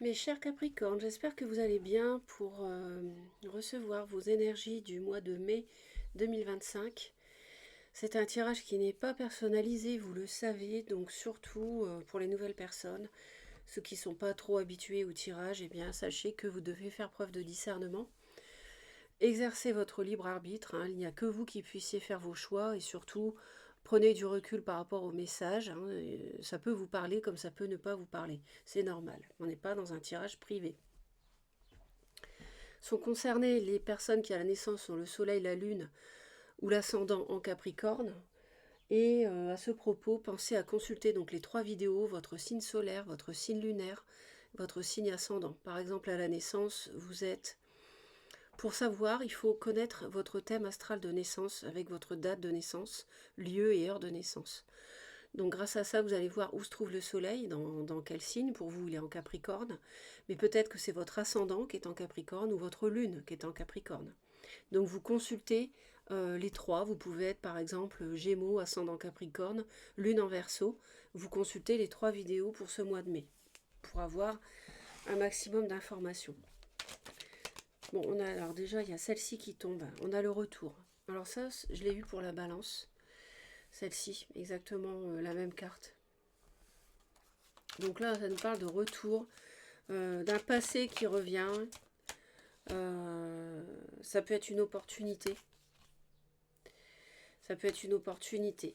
Mes chers Capricornes, j'espère que vous allez bien pour recevoir vos énergies du mois de mai 2025. C'est un tirage qui n'est pas personnalisé, vous le savez, donc surtout pour les nouvelles personnes, ceux qui ne sont pas trop habitués au tirage, eh bien sachez que vous devez faire preuve de discernement. Exercez votre libre arbitre, hein, il n'y a que vous qui puissiez faire vos choix et surtout prenez du recul par rapport au message. Hein, ça peut vous parler comme ça peut ne pas vous parler. C'est normal, on n'est pas dans un tirage privé. Sont concernées les personnes qui à la naissance ont le soleil, la lune ou l'ascendant en Capricorne. Et à ce propos, pensez à consulter donc les 3 vidéos, votre signe solaire, votre signe lunaire, votre signe ascendant. Par exemple, à la naissance, vous êtes... Pour savoir, il faut connaître votre thème astral de naissance avec votre date de naissance, lieu et heure de naissance. Donc grâce à ça, vous allez voir où se trouve le soleil, dans quel signe. Pour vous, il est en Capricorne. Mais peut-être que c'est votre ascendant qui est en Capricorne ou votre lune qui est en Capricorne. Donc vous consultez les 3. Vous pouvez être par exemple Gémeaux, ascendant Capricorne, lune en Verseau. Vous consultez les 3 vidéos pour ce mois de mai pour avoir un maximum d'informations. Bon, on a alors déjà, il y a celle-ci qui tombe. On a le retour. Alors ça, je l'ai eu pour la balance. Celle-ci, exactement la même carte. Donc là, ça nous parle de retour, d'un passé qui revient. Ça peut être une opportunité. Ça peut être une opportunité.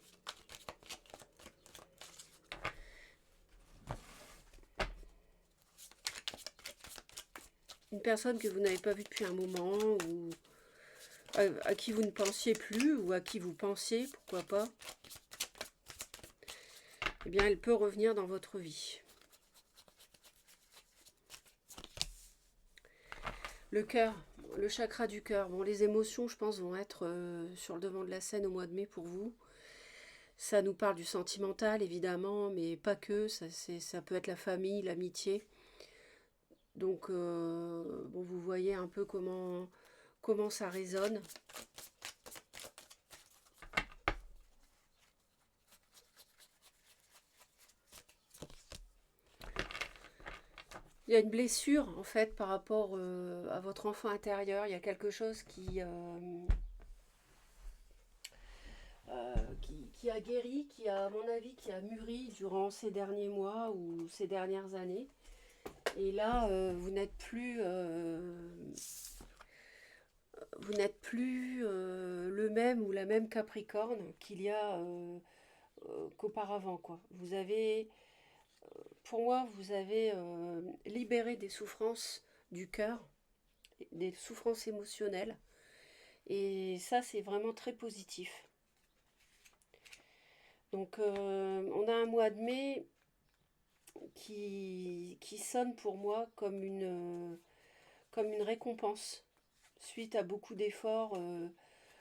Une personne que vous n'avez pas vue depuis un moment, ou à qui vous ne pensiez plus, ou à qui vous pensiez, pourquoi pas. Eh bien, elle peut revenir dans votre vie. Le cœur, le chakra du cœur. Bon, les émotions, je pense, vont être sur le devant de la scène au mois de mai pour vous. Ça nous parle du sentimental, évidemment, mais pas que. Ça peut être la famille, l'amitié. Donc, bon, vous voyez un peu comment ça résonne. Il y a une blessure, en fait, par rapport à votre enfant intérieur. Il y a quelque chose qui a guéri, qui a, à mon avis, qui a mûri durant ces derniers mois ou ces dernières années. Et là, vous n'êtes plus le même ou la même Capricorne qu'il y a qu'auparavant, quoi. Vous avez, pour moi, vous avez libéré des souffrances du cœur, des souffrances émotionnelles. Et ça, c'est vraiment très positif. Donc, on a un mois de mai qui sonne pour moi comme une récompense suite à beaucoup d'efforts,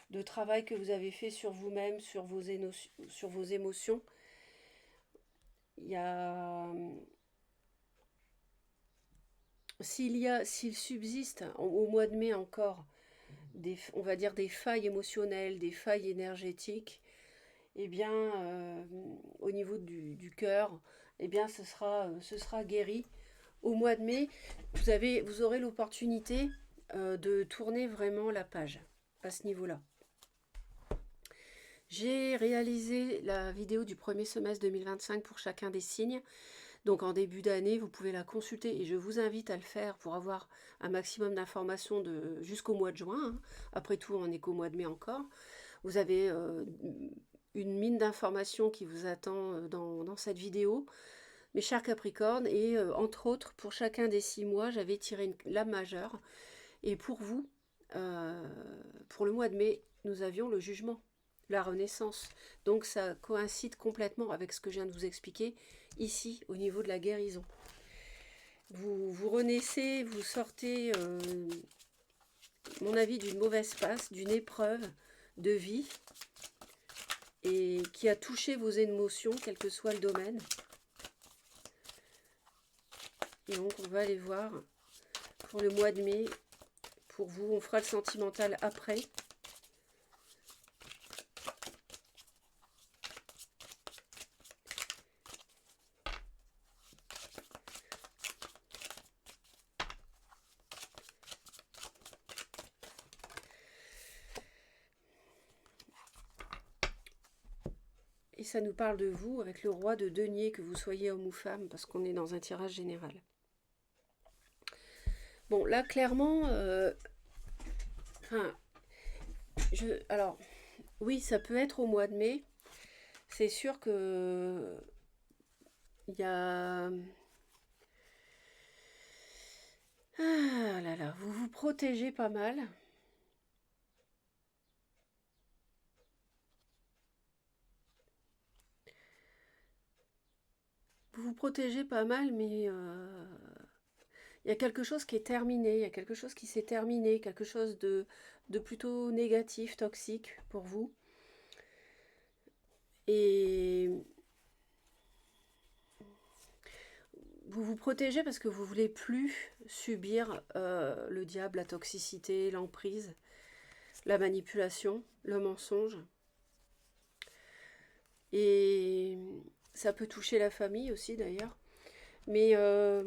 de travail que vous avez fait sur vous-même, sur vos émotions. Il y a, s'il subsiste au mois de mai encore, on va dire des failles émotionnelles, des failles énergétiques, eh bien, au niveau du cœur, eh bien, ce sera guéri. Au mois de mai, vous aurez l'opportunité de tourner vraiment la page à ce niveau-là. J'ai réalisé la vidéo du premier semestre 2025 pour chacun des signes. Donc en début d'année, vous pouvez la consulter et je vous invite à le faire pour avoir un maximum d'informations jusqu'au mois de juin. Hein. Après tout, on n'est qu'au mois de mai encore. Vous avez une mine d'informations qui vous attend dans cette vidéo. Mes chers Capricornes, et entre autres, pour chacun des 6 mois, j'avais tiré une lame majeure. Et pour vous, pour le mois de mai, nous avions le jugement, la renaissance. Donc ça coïncide complètement avec ce que je viens de vous expliquer ici, au niveau de la guérison. Vous renaissez, vous sortez, mon avis, d'une mauvaise passe, d'une épreuve de vie, et qui a touché vos émotions, quel que soit le domaine. Et donc on va aller voir pour le mois de mai. Pour vous, on fera le sentimental après. ça nous parle de vous avec le roi de denier, que vous soyez homme ou femme, parce qu'on est dans un tirage général. Bon, là, clairement, enfin, alors, oui, ça peut être au mois de mai. C'est sûr que il y a... Ah là là, vous vous protégez pas mal. Vous vous protégez pas mal, mais il y a quelque chose qui est terminé, il y a quelque chose qui s'est terminé, quelque chose de plutôt négatif, toxique pour vous. Et vous vous protégez parce que vous voulez plus subir le diable, la toxicité, l'emprise, la manipulation, le mensonge. Et ça peut toucher la famille aussi d'ailleurs, mais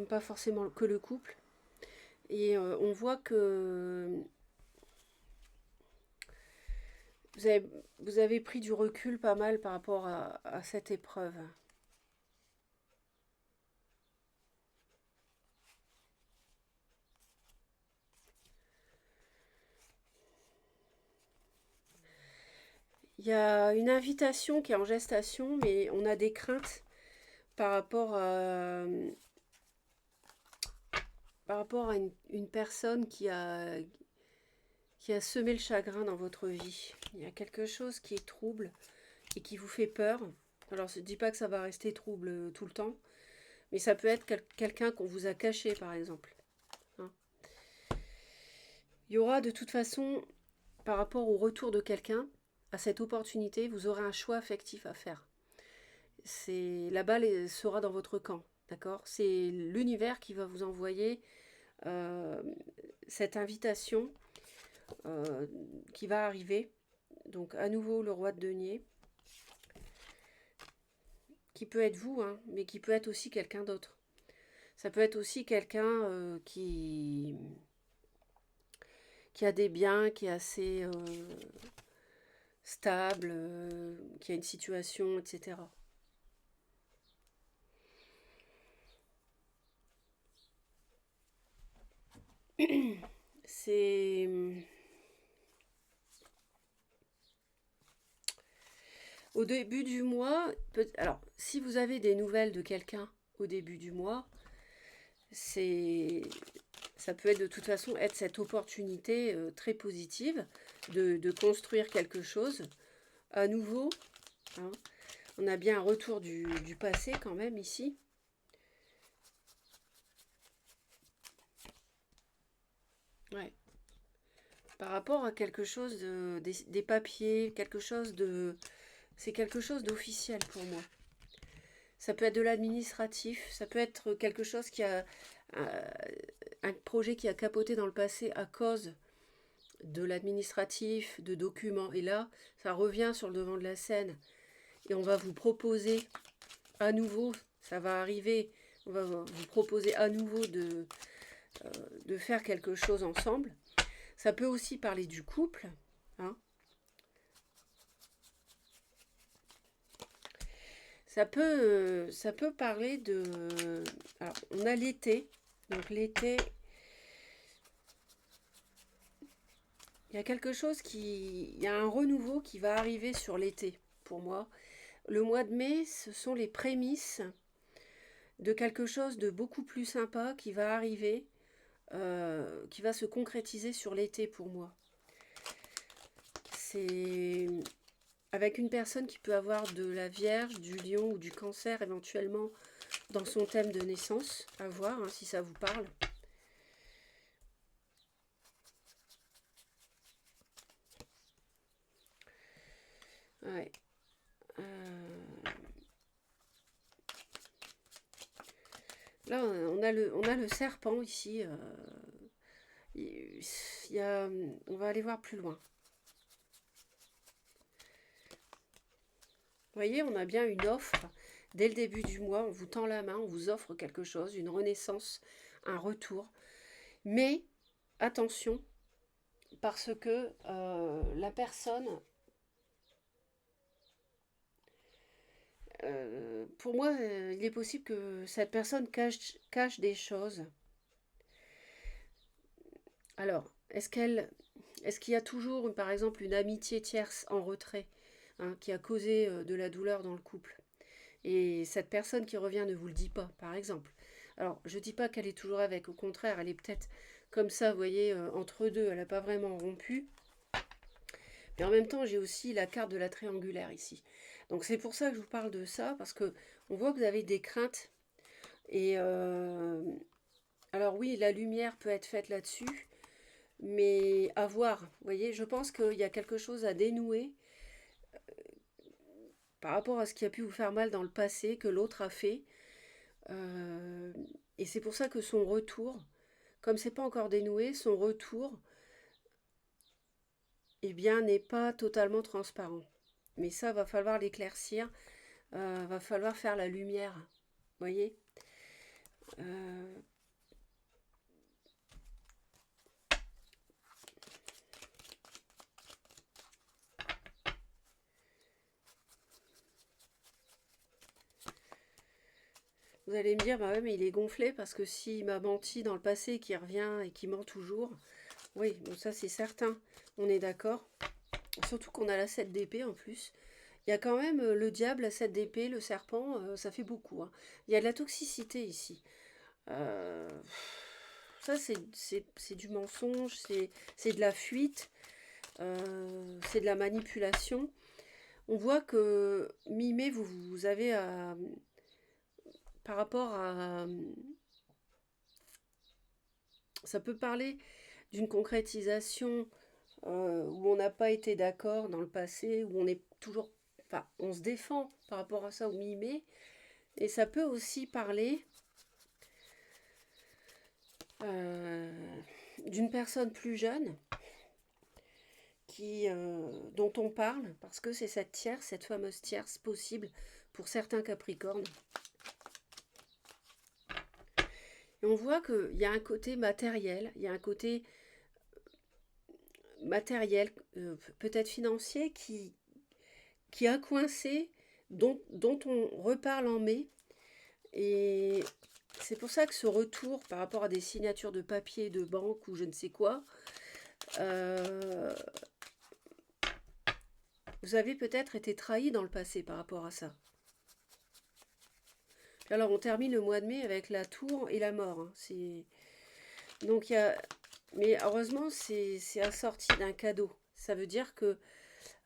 pas forcément que le couple. Et on voit que vous vous avez pris du recul pas mal par rapport à cette épreuve. Il y a une invitation qui est en gestation, mais on a des craintes par rapport à une personne qui a semé le chagrin dans votre vie. Il y a quelque chose qui est trouble et qui vous fait peur. Alors, je ne dis pas que ça va rester trouble tout le temps, mais ça peut être quelqu'un qu'on vous a caché, par exemple. Hein. Il y aura de toute façon, par rapport au retour de quelqu'un, à cette opportunité, vous aurez un choix affectif à faire. La balle sera dans votre camp, d'accord? C'est l'univers qui va vous envoyer euh, cette invitation qui va arriver. Donc à nouveau le roi de denier, qui peut être vous, hein, mais qui peut être aussi quelqu'un d'autre. Ça peut être aussi quelqu'un qui a des biens, qui est assez stable, qui a une situation, etc. C'est... Au début du mois, alors si vous avez des nouvelles de quelqu'un au début du mois, ça peut être de toute façon être cette opportunité très positive de construire quelque chose à nouveau. Hein. On a bien un retour du passé quand même ici. Ouais. Par rapport à quelque chose des papiers, quelque chose de... C'est quelque chose d'officiel pour moi. Ça peut être de l'administratif, ça peut être quelque chose qui a un projet qui a capoté dans le passé à cause de l'administratif, de documents. Et là, ça revient sur le devant de la scène. Et on va vous proposer à nouveau, ça va arriver, on va vous proposer à nouveau de faire quelque chose ensemble. Ça peut aussi parler du couple. Hein. Ça peut parler de... Alors, on a l'été. Donc l'été, il y a quelque chose il y a un renouveau qui va arriver sur l'été, pour moi. Le mois de mai, ce sont les prémices de quelque chose de beaucoup plus sympa qui va arriver, qui va se concrétiser sur l'été pour moi. C'est avec une personne qui peut avoir de la Vierge, du Lion ou du Cancer éventuellement dans son thème de naissance, à voir hein, si ça vous parle. Ouais. Là, on a le serpent ici. On va aller voir plus loin. Vous voyez, on a bien une offre. Dès le début du mois, on vous tend la main, on vous offre quelque chose, une renaissance, un retour. Mais attention, parce que la personne pour moi, il est possible que cette personne cache des choses. Alors, est-ce qu'il y a toujours, par exemple, une amitié tierce en retrait, hein, qui a causé de la douleur dans le couple? Et cette personne qui revient ne vous le dit pas, par exemple. Alors, je ne dis pas qu'elle est toujours avec, au contraire, elle est peut-être comme ça, vous voyez, entre deux, elle n'a pas vraiment rompu. Mais en même temps, j'ai aussi la carte de la triangulaire ici. Donc c'est pour ça que je vous parle de ça, parce que on voit que vous avez des craintes. Et alors oui, la lumière peut être faite là-dessus, mais à voir. Vous voyez, je pense qu'il y a quelque chose à dénouer par rapport à ce qui a pu vous faire mal dans le passé, que l'autre a fait. Euh, et c'est pour ça que son retour, comme c'est pas encore dénoué, son retour, eh bien, n'est pas totalement transparent. Mais ça, va falloir l'éclaircir, va falloir faire la lumière. Vous voyez. Euh, Vous allez me dire, bah ouais, mais il est gonflé parce que s'il m'a menti dans le passé et qu'il revient et qu'il ment toujours, oui, bon, ça c'est certain, on est d'accord. Surtout qu'on a la 7 d'épée en plus. Il y a quand même le diable, la 7 d'épée, le serpent, ça fait beaucoup, hein. Il y a de la toxicité ici. Euh, Ça, c'est du mensonge, c'est de la fuite, c'est de la manipulation. On voit que Mimé, vous avez par rapport à... Ça peut parler d'une concrétisation où on n'a pas été d'accord dans le passé, où on est toujours... Enfin, on se défend par rapport à ça au Mimé. Et ça peut aussi parler euh, d'une personne plus jeune dont on parle, parce que c'est cette tierce, cette fameuse tierce possible pour certains Capricornes. Et on voit qu'il y a un côté matériel, il y a un côté matériel, peut-être financier, qui a coincé, dont on reparle en mai. Et c'est pour ça que ce retour par rapport à des signatures de papier, de banque ou je ne sais quoi, euh, vous avez peut-être été trahi dans le passé par rapport à ça. Alors on termine le mois de mai avec la tour et la mort, hein. Donc il y a... Mais heureusement c'est assorti d'un cadeau. Ça veut dire que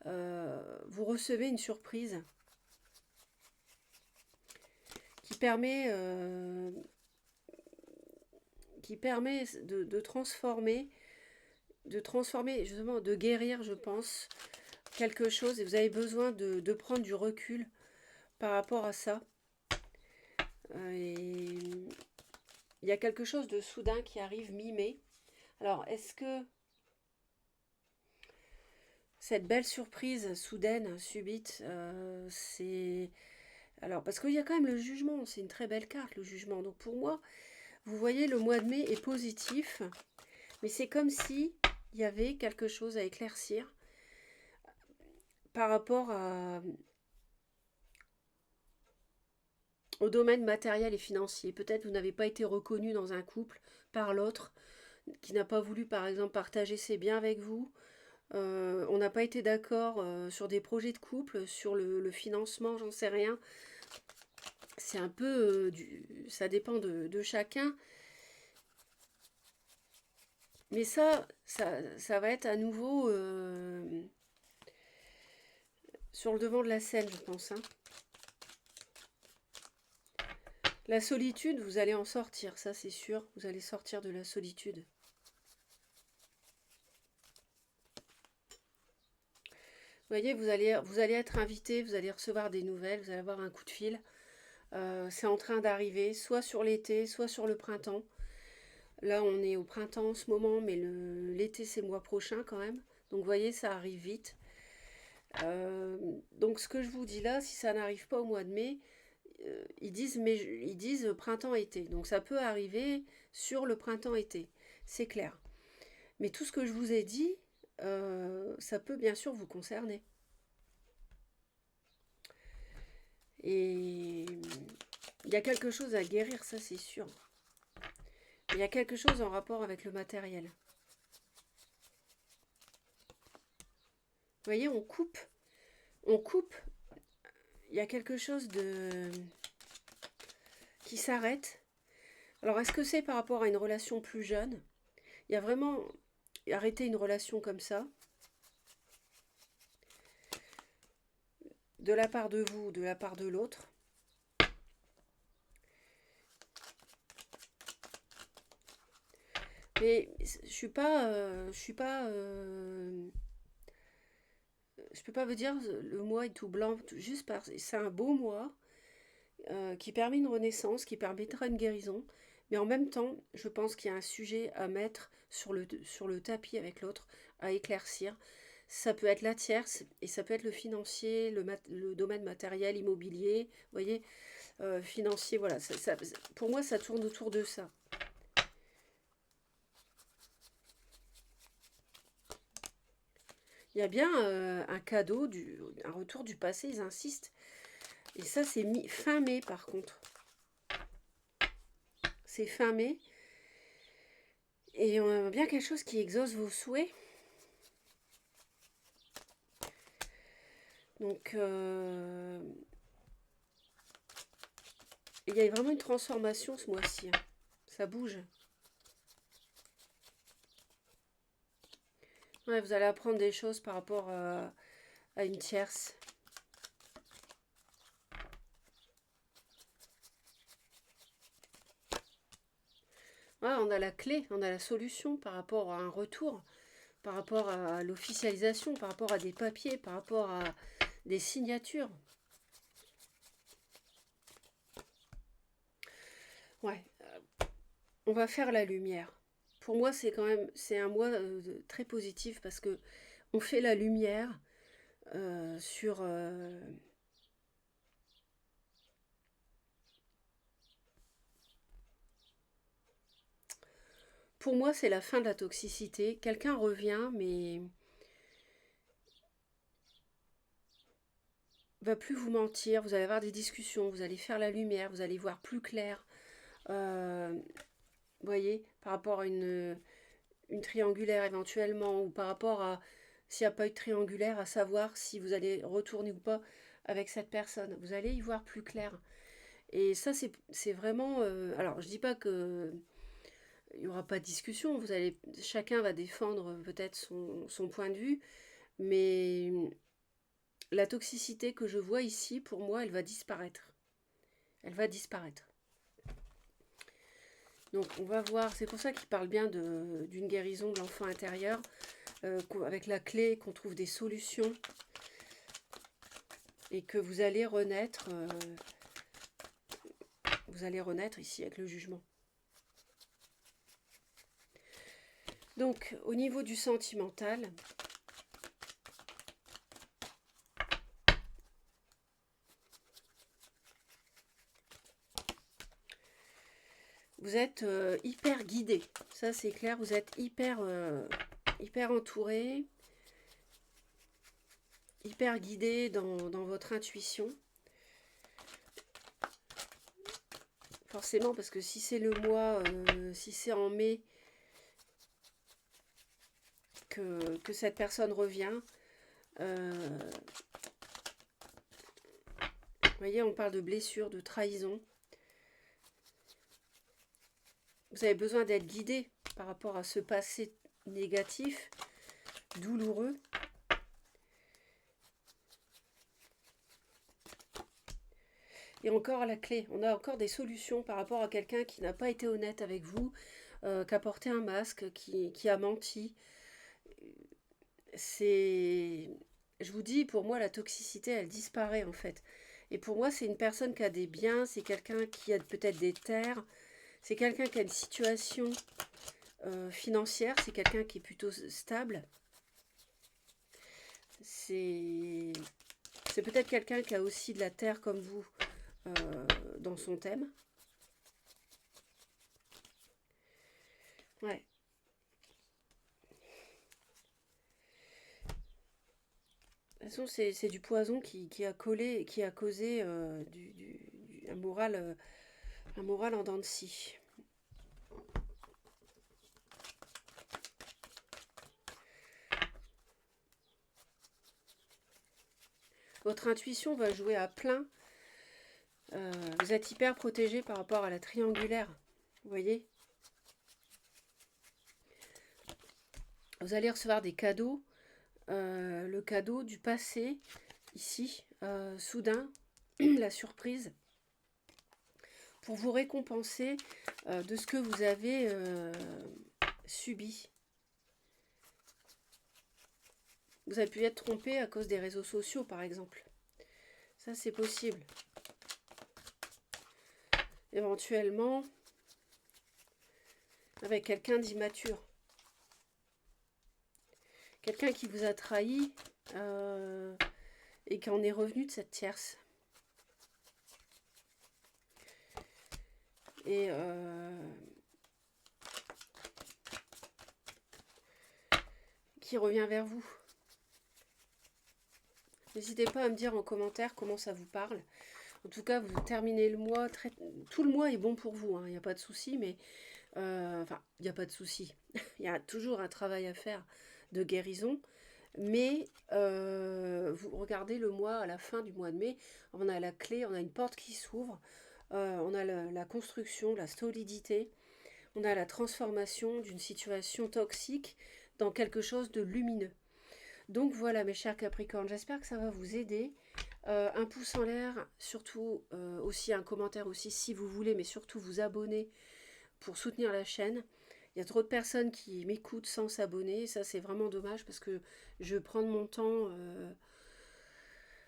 vous recevez une surprise qui permet, de transformer, justement, de guérir, je pense, quelque chose. Et vous avez besoin de prendre du recul par rapport à ça. Et il y a quelque chose de soudain qui arrive mi-mai. Alors, est-ce que cette belle surprise soudaine, subite, c'est... Alors, parce qu'il y a quand même le jugement, c'est une très belle carte, le jugement. Donc pour moi, vous voyez, le mois de mai est positif, mais c'est comme si il y avait quelque chose à éclaircir par rapport au domaine matériel et financier. Peut-être vous n'avez pas été reconnu dans un couple par l'autre, qui n'a pas voulu, par exemple, partager ses biens avec vous. On n'a pas été d'accord sur des projets de couple, sur le financement, j'en sais rien. C'est un peu... ça dépend de chacun. Mais ça va être à nouveau sur le devant de la scène, je pense, hein. La solitude, vous allez en sortir, ça c'est sûr. Vous allez sortir de la solitude. Vous voyez, vous allez être invité, vous allez recevoir des nouvelles, vous allez avoir un coup de fil. C'est en train d'arriver, soit sur l'été, soit sur le printemps. Là, on est au printemps en ce moment, mais l'été, c'est le mois prochain quand même. Donc, vous voyez, ça arrive vite. Donc, ce que je vous dis là, si ça n'arrive pas au mois de mai, ils disent printemps-été. Donc, ça peut arriver sur le printemps-été. C'est clair. Mais tout ce que je vous ai dit, ça peut bien sûr vous concerner. Et il y a quelque chose à guérir, ça c'est sûr. Il y a quelque chose en rapport avec le matériel. Vous voyez, on coupe. Il y a quelque chose qui s'arrête. Alors, est-ce que c'est par rapport à une relation plus jeune? Il y a vraiment arrêter une relation comme ça, de la part de vous, de la part de l'autre. Mais je peux pas vous dire le mois est tout blanc, juste parce que c'est un beau mois qui permet une renaissance, qui permettra une guérison. Mais en même temps, je pense qu'il y a un sujet à mettre sur le tapis avec l'autre, à éclaircir. Ça peut être la tierce et ça peut être le financier, le domaine matériel, immobilier, vous voyez, financier, voilà. Pour moi, ça tourne autour de ça. Il y a bien un cadeau, un retour du passé, ils insistent. Et ça, c'est fin mai, par contre. C'est fin mai. Et on a bien quelque chose qui exauce vos souhaits. Donc, il y a vraiment une transformation ce mois-ci. Hein. Ça bouge. Ouais, vous allez apprendre des choses par rapport à une tierce. Ouais, on a la clé, on a la solution par rapport à un retour, par rapport à l'officialisation, par rapport à des papiers, par rapport à des signatures. Ouais, on va faire la lumière. Pour moi, c'est un mois très positif parce que on fait la lumière sur pour moi, c'est la fin de la toxicité. Quelqu'un revient, mais va plus vous mentir. Vous allez avoir des discussions, vous allez faire la lumière, vous allez voir plus clair. Vous voyez, par rapport à une triangulaire éventuellement, ou par rapport à, s'il n'y a pas eu de triangulaire, à savoir si vous allez retourner ou pas avec cette personne. Vous allez y voir plus clair. Et ça, c'est vraiment... alors, je dis pas que il n'y aura pas de discussion, chacun va défendre peut-être son point de vue, mais la toxicité que je vois ici, pour moi, elle va disparaître. Elle va disparaître. Donc on va voir, c'est pour ça qu'il parle bien d'une guérison de l'enfant intérieur, avec la clé, qu'on trouve des solutions, et que vous allez renaître ici avec le jugement. Donc au niveau du sentimental, vous êtes hyper guidé, ça c'est clair, vous êtes hyper entouré, hyper guidé dans votre intuition. Forcément, parce que si c'est le mois, si c'est en mai que cette personne revient, vous voyez, on parle de blessure, de trahison. Vous avez besoin d'être guidé par rapport à ce passé négatif, douloureux. Et encore la clé, on a encore des solutions par rapport à quelqu'un qui n'a pas été honnête avec vous, qui a porté un masque, qui a menti. Je vous dis, pour moi, la toxicité, elle disparaît en fait. Et pour moi, c'est une personne qui a des biens, c'est quelqu'un qui a peut-être des terres, c'est quelqu'un qui a une situation financière, c'est quelqu'un qui est plutôt stable. C'est peut-être quelqu'un qui a aussi de la terre comme vous dans son thème. Ouais. façon, c'est du poison qui a collé, qui a causé un moral en dents de scie. Votre intuition va jouer à plein. Vous êtes hyper protégé par rapport à la triangulaire. Vous voyez? Vous allez recevoir des cadeaux. Le cadeau du passé, ici, soudain, la surprise, pour vous récompenser de ce que vous avez subi. Vous avez pu être trompé à cause des réseaux sociaux, par exemple. Ça, c'est possible. Éventuellement, avec quelqu'un d'immature. Quelqu'un qui vous a trahi et qui en est revenu de cette tierce. Et qui revient vers vous. N'hésitez pas à me dire en commentaire comment ça vous parle. En tout cas, vous terminez le mois, tout le mois est bon pour vous, il n'y a pas de souci, mais enfin, il n'y a pas de souci. Il y a toujours un travail à faire de guérison, mais vous regardez le mois, à la fin du mois de mai, on a la clé, on a une porte qui s'ouvre, on a la construction, la solidité, on a la transformation d'une situation toxique dans quelque chose de lumineux. Donc voilà mes chers Capricornes, j'espère que ça va vous aider. Un pouce en l'air, surtout aussi un commentaire aussi si vous voulez, mais surtout vous abonner pour soutenir la chaîne. Il y a trop de personnes qui m'écoutent sans s'abonner, ça c'est vraiment dommage parce que je prends mon temps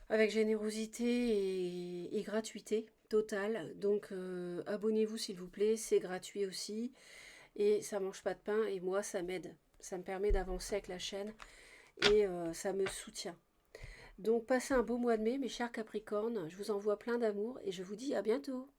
avec générosité et gratuité totale. Donc abonnez-vous s'il vous plaît, c'est gratuit aussi et ça mange pas de pain et moi ça m'aide. Ça me permet d'avancer avec la chaîne et ça me soutient. Donc passez un beau mois de mai mes chers Capricornes, je vous envoie plein d'amour et je vous dis à bientôt.